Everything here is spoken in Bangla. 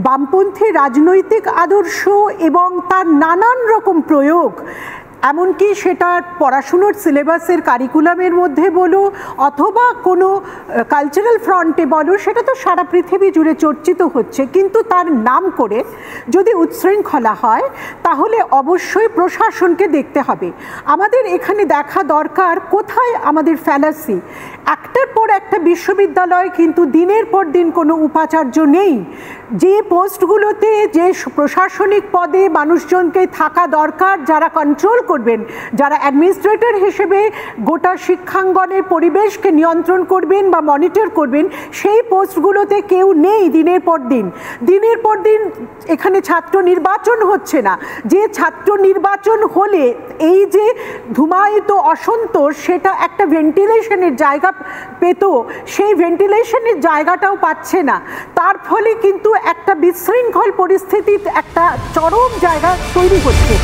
বামপন্থী রাজনৈতিক আদর্শ এবং তার নানান রকম প্রয়োগ, এমনকি সেটা পড়াশুনোর সিলেবাসের কারিকুলামের মধ্যে বলো অথবা কোনো কালচারাল ফ্রন্টে বলো, সেটা তো সারা পৃথিবী জুড়ে চর্চিত হচ্ছে। কিন্তু তার নাম করে যদি উচ্ছৃঙ্খলা হয় তাহলে অবশ্যই প্রশাসনকে দেখতে হবে। আমাদের এখানে দেখা দরকার কোথায় আমাদের ফ্যালাসি। একটার পর একটা বিশ্ববিদ্যালয় কিন্তু দিনের পর দিন কোনো উপাচার্য নেই। যে পোস্টগুলোতে যে প্রশাসনিক পদে মানুষজনকে থাকা দরকার, যারা কন্ট্রোল করবেন, যারা অ্যাডমিনিস্ট্রেটর হিসেবে গোটা শিক্ষাঙ্গনের পরিবেশকে নিয়ন্ত্রণ করবেন বা মনিটর করবেন, সেই পোস্টগুলোতে কেউ নেই দিনের পর দিন। দিনের পর দিন এখানে ছাত্র নির্বাচন হচ্ছে না। যে ছাত্র নির্বাচন হলে এই যে ধুমায়িত অসন্তোষ, সেটা একটা ভেন্টিলেশনের জায়গা পেত, সেই ভেন্টিলেশনের জায়গাটাও পাচ্ছে না। তার ফলে কিন্তু একটা বিশৃঙ্খল পরিস্থিতির একটা চরম জায়গা তৈরি হচ্ছে।